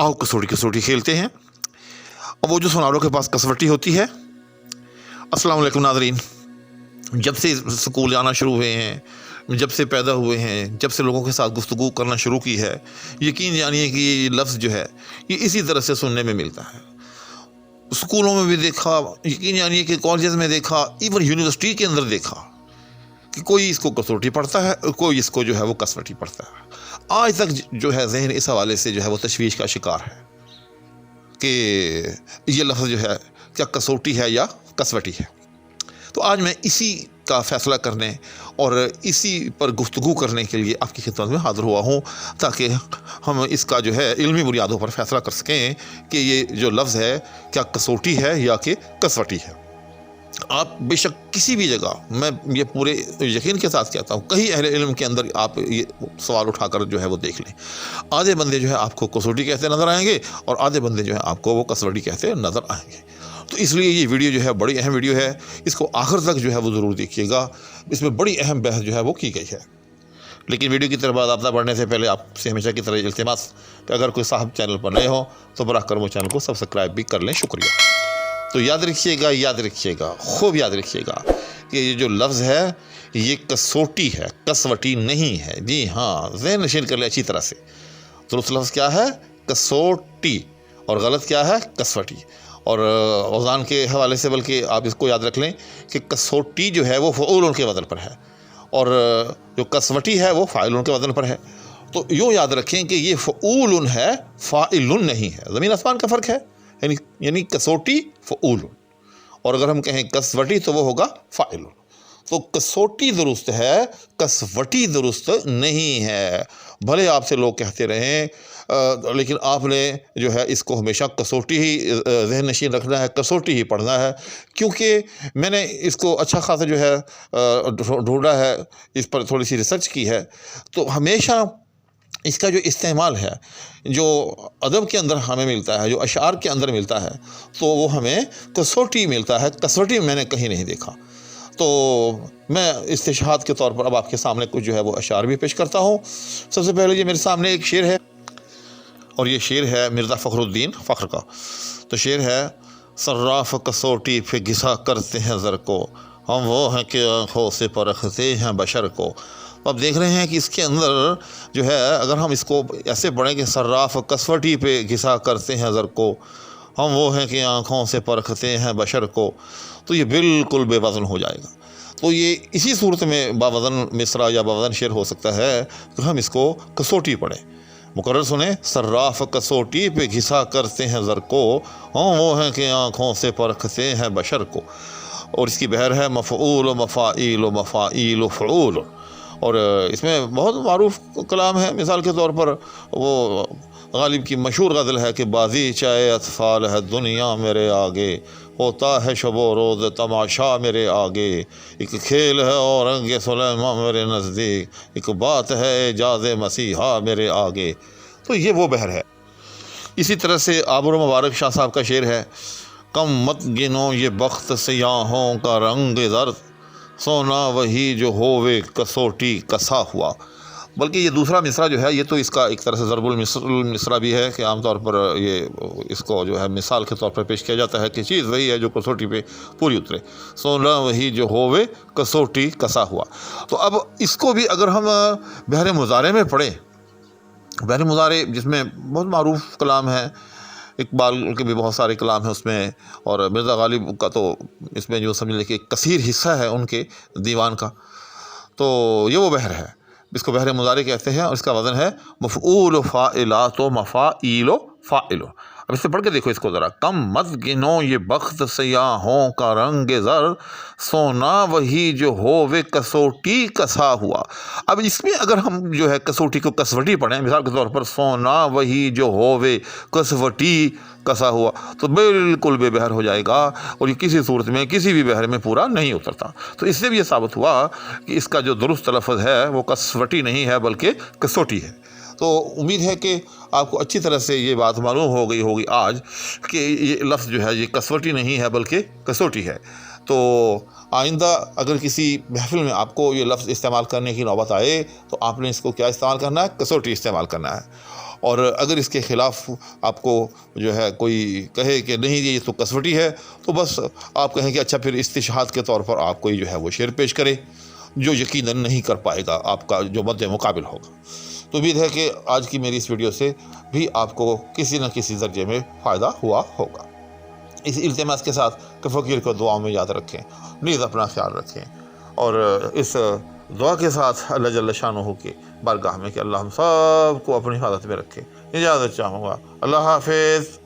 आओ कसौटी कसौटी खेलते हैं। और वो जो सुनारों के पास कसवटी होती है। अस्सलाम वालेकुम नाज़रीन, जब से स्कूल जाना शुरू हुए हैं, जब से पैदा हुए हैं, जब से लोगों के साथ गुफ्तगू करना शुरू की है, यकीन जानिए कि ये लफ्ज़ जो है ये इसी तरह से सुनने में मिलता है। स्कूलों में भी देखा, यकीन जानिए कि कॉलेज में देखा, इवन यूनिवर्सिटी के अंदर देखा कि कोई इसको कसौटी पढ़ता है, कोई इसको जो है वो कसवटी पढ़ता है। आज तक जो है जहन इस हवाले से जो है वो तशवीश का शिकार है कि ये लफ्ज़ जो है क्या कसौटी है या कसवटी है। तो आज मैं इसी का फ़ैसला करने और इसी पर गुफ्तगू करने के लिए आपकी खिदमत में हाज़िर हुआ हूँ, ताकि हम इसका जो है इल्मी बुनियादों पर फ़ैसला कर सकें कि ये जो लफ्ज़ है क्या कसौटी है या कि कसवटी है। आप बेशक किसी भी जगह, मैं ये पूरे यकीन के साथ कहता हूँ, कई अहले इल्म के अंदर आप ये सवाल उठाकर जो है वो देख लें, आधे बंदे जो है आपको कसौटी कहते नज़र आएंगे और आधे बंदे जो है आपको वो कसवटी कहते नज़र आएंगे। तो इसलिए ये वीडियो जो है बड़ी अहम वीडियो है, इसको आखिर तक जो है वो ज़रूर देखिएगा। इसमें बड़ी अहम बहस जो है वो की गई है। लेकिन वीडियो की तरफ रब्ता बढ़ने से पहले आपसे हमेशा की तरह इल्तिमास कि अगर कोई साहब चैनल पर नए हो तो बराह करम चैनल को सब्सक्राइब भी कर लें, शुक्रिया। तो याद रखिएगा, खूब याद रखिएगा कि ये जो लफ्ज़ है ये कसौटी है, कसवटी नहीं है। जी हाँ, ज़हन नशीन कर ले अच्छी तरह से। दुरुस्त लफ्ज़ क्या है? कसौटी, और गलत क्या है? कसवटी। और औज़ान के हवाले से बल्कि आप इसको याद रख लें कि कसौटी जो है वो फ़ऊल के वज़न पर है और जो कसवटी है वो फ़ाइल के वज़न पर है। तो यूँ याद रखें कि ये फ़ऊल है, फ़ाइल नहीं है। ज़मीन आसमान का फ़र्क है। यानी कसौटी फ़ऊल, और अगर हम कहें कसवटी तो वो होगा फ़ाइल। तो कसौटी दुरुस्त है, कसवटी दुरुस्त नहीं है। भले आपसे लोग कहते रहें, लेकिन आपने जो है इसको हमेशा कसौटी ही ज़हन नशीन रखना है, कसौटी ही पढ़ना है। क्योंकि मैंने इसको अच्छा खासा जो है ढूंढा है, इस पर थोड़ी सी रिसर्च की है, तो हमेशा इसका जो इस्तेमाल है जो अदब के अंदर हमें मिलता है, जो अशार के अंदर मिलता है, तो वो हमें कसौटी मिलता है, कसवटी मैंने कहीं नहीं देखा। तो मैं इस्तिशहाद के तौर पर अब आपके सामने कुछ जो है वो अशार भी पेश करता हूँ। सबसे पहले ये मेरे सामने एक शेर है, और ये शेर है मिर्ज़ा फ़खरुद्दीन फ़ख्र का। तो शेर है, सर्राफ़ कसौटी पे घिसा करते हैं ज़र को, हम वो हैं कि आँखों से परखते हैं बशर को। अब देख रहे हैं कि इसके अंदर जो है अगर हम इसको ऐसे पढ़ें कि सर्राफ़ कसवटी पे घिसा करते हैं ज़र को, हम वो हैं कि आँखों से परखते हैं बशर को, तो ये बिल्कुल बेवज़न हो जाएगा। तो ये इसी सूरत में बावज़न मिसरा या बावज़न शेर हो सकता है तो हम इसको कसौटी पढ़ें। मुकर्रर सुने, सर्राफ़ कसौटी पे घिसा करते हैं ज़र को, हम वो हैं कि आँखों से परखते हैं बशर को। और इसकी बहर है मफ़ऊल मफ़ाइल मफ़ाइल फ़ऊल। और इसमें बहुत मारूफ कलाम है। मिसाल के तौर पर वो गालिब की मशहूर गज़ल है कि बाज़ी चाहे अतफ़ाल है दुनिया मेरे आगे, होता है शबो रोज़ तमाशा मेरे आगे, एक खेल है और रंग सुलेमा मेरे नज़दीक, एक बात है एजाज़ मसीहा मेरे आगे। तो ये वो बहर है। इसी तरह से आबर मुबारक शाह साहब का शेर है, कम मत गिनो ये बख्त सियाहों का रंग ज़र्द, सोना वही जो होवे कसौटी कसा हुआ। बल्कि ये दूसरा मिसरा जो है ये तो इसका एक तरह से ज़रबुल मिसरा भी है कि आमतौर पर ये इसको जो है मिसाल के तौर पर पेश किया जाता है कि चीज़ वही है जो कसौटी पे पूरी उतरे, सोना वही जो होवे कसौटी कसा हुआ। तो अब इसको भी अगर हम बहर मुज़ारे में पढ़ें, बहर मुज़ारे जिसमें बहुत मारूफ कलाम है, इकबाल के भी बहुत सारे कलाम हैं उसमें, और मिर्ज़ा गालिब का तो इसमें जो समझ लें कि कसीर हिस्सा है उनके दीवान का। तो ये वो बहर है, इसको बहर मुज़ारे कहते हैं, और इसका वज़न है मफ़ऊल फ़ाइलात मफ़ाइल फ़ाइल। अब इससे पढ़ के देखो इसको ज़रा, कम मत गिनो ये बख्त सियाहों का रंग ज़र, सोना वही जो होवे कसौटी कसा हुआ। अब इसमें अगर हम जो है कसौटी को कसवटी पढ़ें, मिसाल के तौर पर सोना वही जो होवे कसवटी कसा हुआ, तो बिल्कुल बेबहर हो जाएगा और ये किसी सूरत में किसी भी बहर में पूरा नहीं उतरता। तो इससे भी ये साबित हुआ कि इसका जो दुरुस्त लफ्ज़ है वो कसवटी नहीं है बल्कि कसौटी है। तो उम्मीद है कि आपको अच्छी तरह से ये बात मालूम हो गई होगी आज कि ये लफ्ज़ जो है ये कसवटी नहीं है बल्कि कसौटी है। تو آئندہ اگر کسی محفل میں آپ کو یہ لفظ استعمال کرنے کی نوبت آئے تو آپ نے اس کو کیا استعمال کرنا ہے؟ کسوٹی استعمال کرنا ہے۔ اور اگر اس کے خلاف آپ کو جو ہے کوئی کہے کہ نہیں یہ تو کسوٹی ہے، تو بس آپ کہیں کہ اچھا پھر استشہاد کے طور پر آپ کوئی جو ہے وہ شعر پیش کرے، جو یقیناً نہیں کر پائے گا آپ کا جو مد مقابل ہوگا۔ تو امید ہے کہ آج کی میری اس ویڈیو سے بھی آپ کو کسی نہ کسی درجے میں فائدہ ہوا ہوگا۔ اس التماس کے ساتھ کہ فقیر کو دعاؤں میں یاد رکھیں، نیز اپنا خیال رکھیں، اور اس دعا کے ساتھ اللہ جل شانہ کے بارگاہ میں کہ اللہ ہم سب کو اپنی حفاظت میں رکھے، اجازت چاہوں گا۔ اللہ حافظ۔